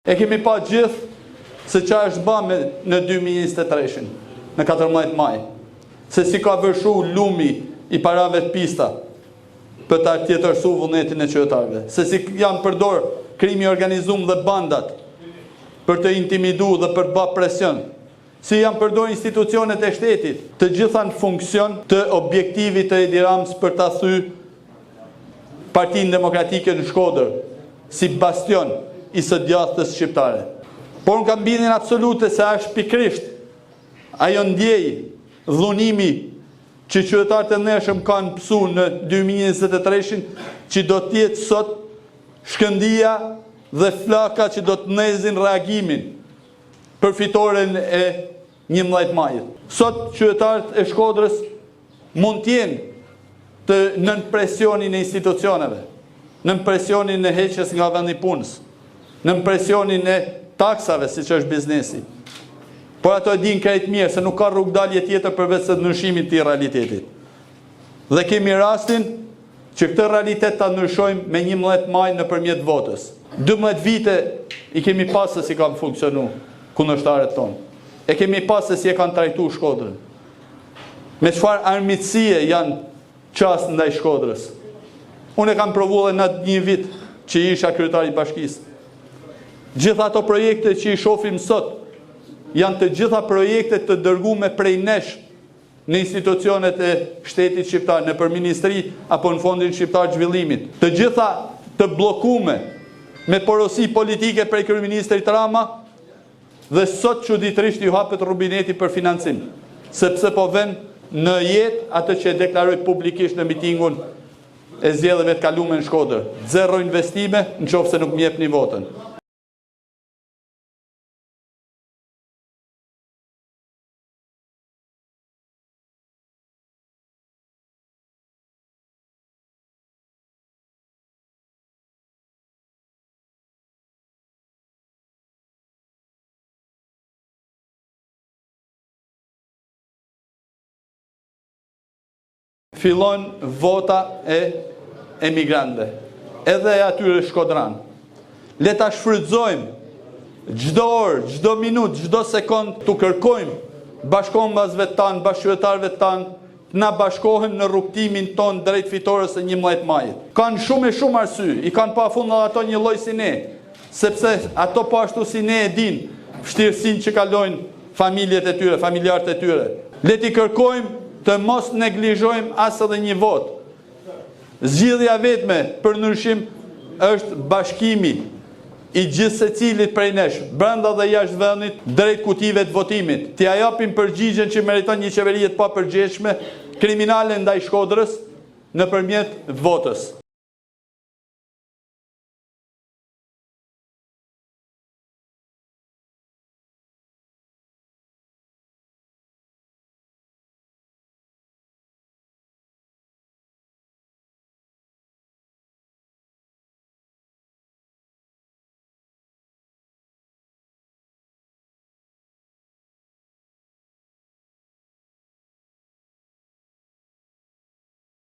E kemi pa gjithë se qa është bëmë në 2023, në 14 maj, se si ka vërshu lumi i parave të pista për të tjetërsu vullnetin e qytetarëve, se si janë përdor krimi organizum dhe bandat për të intimidu dhe për të bë presion, si janë përdor institucionet e shtetit, të gjitha në funksion të objektivit të Edi Ramës për të thy Partinë Demokratike në Shkodër, si bastion i së djathtës shqiptare. Por në kam bindjen absolute se është pikrisht ajo ndjej dhunimi që qytetarët e ndershëm kanë pësu në 2023, që do t'jetë sot shkëndia dhe flaka që do të nezin reagimin për fitoren e 11 majit. Sot qytetarët e Shkodrës mund t'jenë të nën presionin e institucioneve, nën presionin e heqjes nga vendi punës, nën presionin e taksave, si që është biznesi. Por ato e din krejt mirë, se nuk ka rrugë dalje tjetër përveç se të ndryshimit të realitetit. Dhe kemi rastin që këtë realitet ta ndryshojmë me 11 maj nëpërmjet votës. 12 vite i kemi pasë si kanë funksionu kundërshtarët tonë. E kemi pasë si e kanë trajtu Shkodrën. Me çfarë armiqësie janë qasë ndaj Shkodrës. Unë e kam provu edhe në një vit që isha kryetari i bashkisë. Gjitha ato projekte që i shohim sot janë të gjitha projekte të dërguara prej nesh në institucionet e shtetit shqiptar, nëpër ministri apo në Fondin Shqiptar të Zhvillimit. Të gjitha të bllokuara me porosi politike prej kryeministrit Rama dhe sot çuditërisht ju hapet rubineti për financim, sepse po vën në jetë atë që e deklaroi publikisht në mitingun e zgjedhjeve të kaluara në Shkodër. Zero investime nëse nuk më jepni votën. Fillon vota e emigrantëve, edhe e atyre shkodran. Le ta shfrytëzojmë çdo orë, çdo minutë, çdo sekond të kërkojmë bashkombasve tanë, bashkëqytetarëve tanë, të na bashkohen në rrugtimin ton drejt fitores së 11 majit. Kanë shumë arsye, i kanë pafund edhe ato një lloj si ne, sepse ato po ashtu si ne e dinë vështirësinë që kalojnë familjet e tyre, familjarët e tyre. Le t'i kërkojmë të mos neglizhojmë as edhe një votë. Zgjidhja vetme për ndryshim është bashkimi i gjithë secilit prej nesh, brenda dhe jashtë vendit, drejt kutive të votimit. T'ia japim përgjigjen që meriton një qeveri të papërgjegjshme kriminale ndaj Shkodrës nëpërmjet votës.